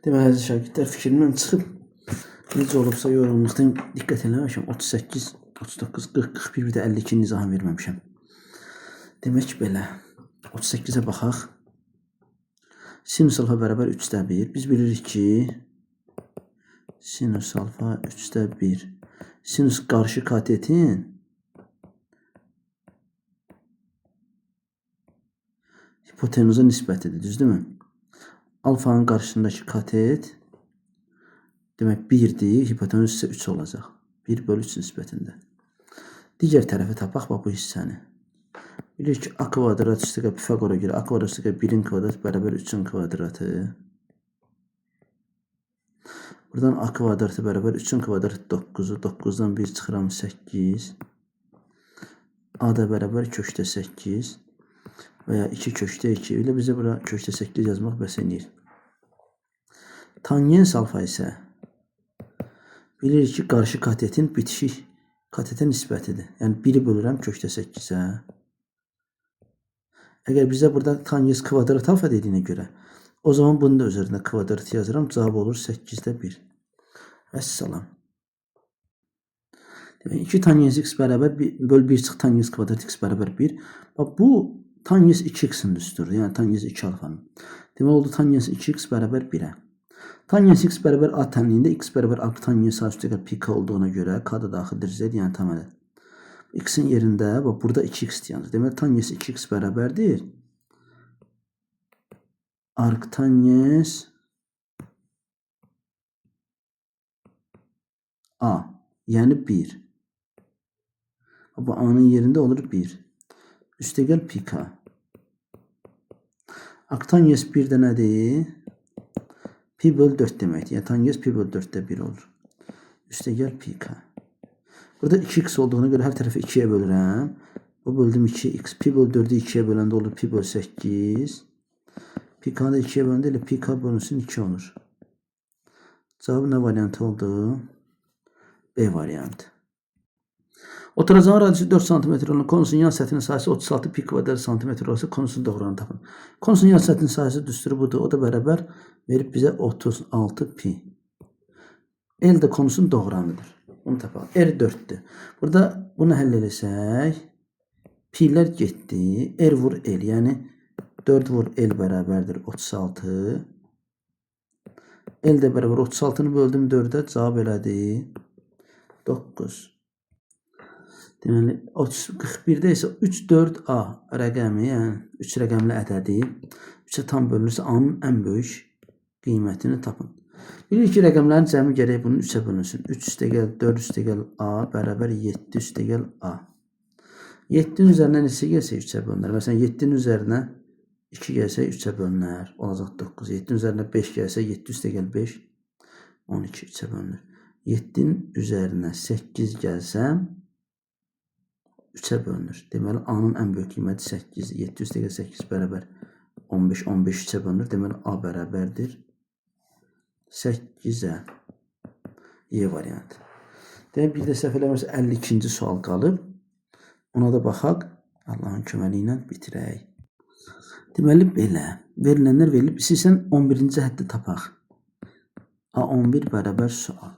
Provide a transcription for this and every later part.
Deməli, əziz şagirdlər, fikrimdən çıxıb necə olubsa yorğunluqdan diqqət eləməmişəm. 38, 39, 40, 41, bir də 52 nizahını verməmişəm. Demək belə, 38-ə baxaq. Sinus alfa bərabər 3/1. Biz bilirik ki, sinus alfa 3/1. Sinus qarşı katetin hipotenuza nisbətidir, düzdürmü? Alfanın qarşısındakı katet demək 1-dir, hipotenuz isə 3 olacaq. 1/3 nisbətində. Digər tərəfi tapaq bu hissəni. Bilirik ki, a kvadrat üstəgəl Pifagora görə a kvadrat üstəgəl 1-in kvadratı bərabər 3-ün kvadratı. Buradan a kvadratı bərabər 3-ün kvadratı 9-u. 9-dan 1 çıxıram 8. A da bərabər kökdə 8 və ya 2 kökdə 2. Elə bizə bura kökdə 8 yazmaq bəs eləyir. Tangens alfa isə bilirik ki, qarşı katetin bitişik katetə nisbətidir. Yəni 1-i bölürəm kökdə 8-ə. Əgər bizə burada tangens kvadrat alfa dediyinə görə, o zaman bunu da üzərində kvadrat yazıram. Cavab olur 8/1. Vəssalam. Demək 2 tangens x bərabər böl 1 çıx tangens kvadrat x bərabər 1. Bax bu tangens 2x-in üstüdür. Yəni tangens 2 alfanın. Demək oldu tangens 2x bərabər 1-ə. Tangens x bərabər a tənliyində x bərabər a tangens a üstəgəl pi k olduğuna görə k da daxildir z, yəni təməli. X-in yerində bax burada 2x yazılır. Demək tangens 2x bərabərdir. Arc tangens a, yəni 1. Bu a-nın yerində olur 1. Üstəgəl pi k. Arc tangens 1 də nədir? Pi böl 4 deməkdir. Yəni tangens pi böl 4/1 olur. Üstəgəl pi k. Burada 2x olduğuna görə hər tərəfi 2-yə bölürəm. Bu böldüm 2x. Pi böl 4-ü 2-yə böləndə olur pi böl 8. Pi k-ı da 2-yə böləndə elə pi k bölünsün 2 olur. Cavab nə variantı oldu? B variantı. Oturacağın radiyası 4 cm olan konusun yan səthinin sahəsi 36 pi kvadrat santimetr olsa konusun doğranı tapın. Konusun yan səthinin sahəsi düsturu budur. O da bərabər verib bizə 36 pi. L də konusun doğranıdır. Onu tapalım. R 4'dür. Burada bunu həll eləsək, pi'lər getdi. R vur L, yəni 4 vur L bərabərdir 36. L də bərabər 36-nı böldüm 4-ə, cavab elədi 9. Deməli 41-də isə 3 4a rəqəmi, yəni 3 rəqəmli ədədi 3-ə tam bölünürsə a-nın ən böyük qiymətini tapın. Bilirik ki, rəqəmlərin cəmi gərək bunun 3-ə bölünsün. 3 üstəgəl 4 üstəgəl a bərabər 7 üstəgəl a. 7-nin üzərinə neçə gəlsə 3-ə bölünər. Məsələn 7-nin üzərinə 2 gəlsə 3-ə bölünər. Olacaq 9. 7-nin üzərinə 5 gəlsə 7 üstəgəl 5 12 3-ə bölünür. 7-nin üzərinə 8 gəlsəm 3-ə bölünür. Deməli a-nın ən böyük qiyməti 8. 7 üstəgəl 8 bərabər 15. 15 3-ə bölünür. Deməli a bərabərdir 8-ə. E variantı. Demək bir də səhv eləmirsə 52-ci sual qalıb. Ona da baxaq. Allahın köməyi ilə bitirək. Deməli belə. Verilənlər verilib. İstəyirsən 11-ci həddi tapaq. A11 bərabər sual.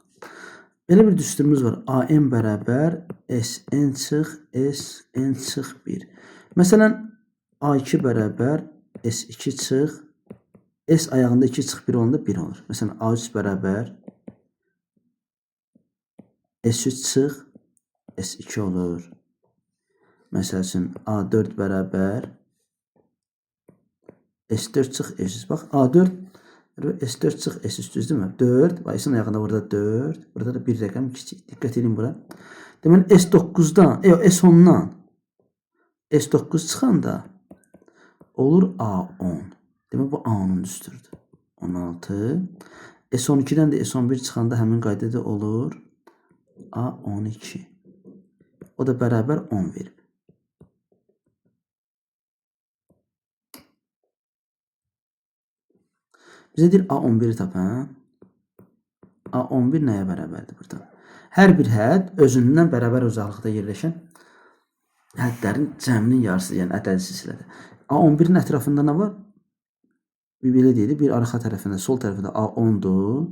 Belə bir düsturumuz var. AM bərabər SN çıx SN çıx 1. Məsələn A2 bərabər S2 çıx S ayağında 2 çıx 1 olanda 1 olur. Məsələn A3 bərabər S3 çıx S2 olur. Məsəl üçün A4 bərabər S4 çıx S3. Bax A4 S4 çıx S3 düzdürmü? 4. Bayısın ayağında burada 4. Burada da bir rəqəm kiçik. Diqqət edin bura. Deməli S9-dan, S10-dan S9 çıxanda olur A10. Demək bu A-nın üstüdür. 16. S12-dən də S11 çıxanda həmin qaydada olur A12. O da bərabər 10 verib. Bizə deyir A11-i tapın. A11 nəyə bərabərdir burada? Hər bir hədd özündən bərabər uzaqlıqda yerləşən həddlərin cəminin yarısı, yəni ədədi silsilədir. A11-in ətrafında nə var? belə deyildi. Bir arxa tərəfində, sol tərəfində A10'dur.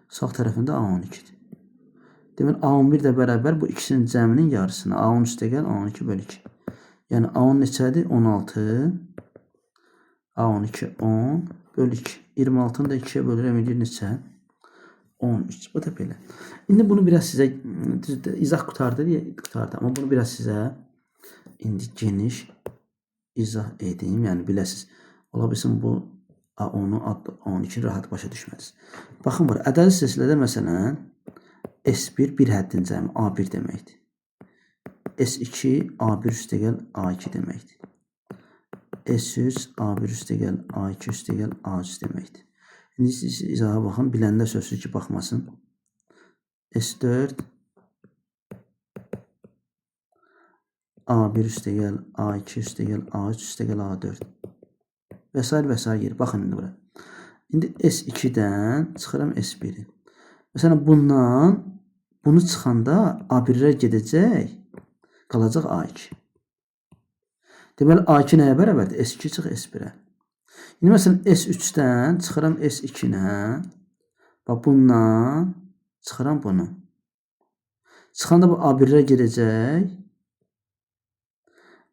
Sağ tərəfində A12'dir. Deməli A11 də bərabər bu ikisinin cəminin yarısına. A10 üstə gəl A12 bölü 2. Yəni A10 neçədir? 16. A12 10 bölü 2. 26'nı da 2'ye bölürəm edir neçə? 13. Bu da belə. İndi bunu biraz sizə izah qutardı. Amma bunu biraz sizə indi geniş izah edeyim. Yəni biləsiniz. Ola bilsin bu A10'u, A12 rahat başa düşmədiniz. Baxın bura. Ədədi silsilədə məsələn S1 bir həddin cəmi A1 deməkdir. S2 A1 üstə gəl A2 deməkdir. S3 A1 üstə gəl A2 üstə gəl A3 deməkdir. İndi siz izaha baxın. Biləndə sözsüz ki baxmasın. S4 A1 üstə gəl A2 üstə gəl A3 üstə gəl A4 və s. və s. yer. Baxın indi bura. İndi S2'dən çıxıram S1'i. Məsələn bundan bunu çıxanda A1'lər gedəcək, qalacaq A2. Deməli A2 nəyə bərabərdir? S2 çıx S1'ə. İndi məsələn S3'dən çıxıram S2'nə. Bax bundan çıxıram bunu. Çıxanda bu A1'lər gedəcək.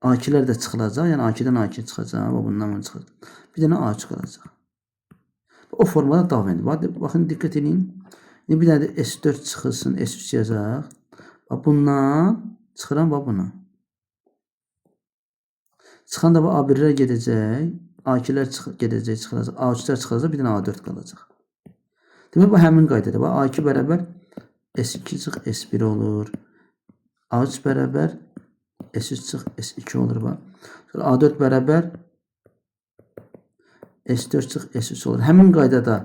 A2'lər də çıxılacaq. Yəni A2'dən A2 çıxacaq. Bax bundan bunu çıxacaq. Bir dənə A3 qalacaq. O formada davam edir. Baxın diqqət edin. İndi bir dənə də S4 çıxılsın. S3 yazaq. Bax bundan çıxıram bax bunu. Çıxanda bu A1'lər gedəcək. A2'lər gedəcək, çıxılacaq. A3'lər çıxılacaq. Bir dənə A4 qalacaq. Demək bu həmin qaydadır. Bax A2 bərabər S2 çıx S1 olur. A3 bərabər S3 çıx S2 olur. Bax. Sonra A4 bərabər S4 çıx S3 olur. Həmin qaydada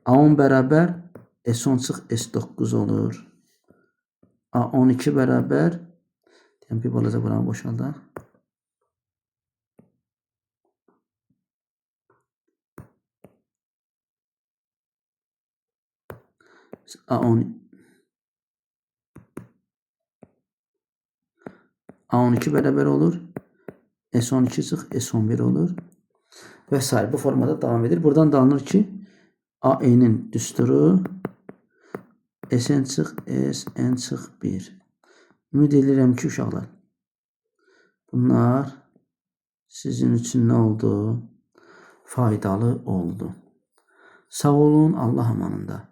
A10 bərabər S10 çıx S9 olur. A12 bərabər bir balaca buranı boşaldaq. A12 bərabər olur. S12 çıx S11 olur. Və s. Bu formada davam edir. Buradan da anılır ki AE'nin düsturu SN çıx SN çıx 1. Ümid edirəm ki uşaqlar bunlar sizin üçün nə oldu? Faydalı oldu. Sağ olun, Allah amanında.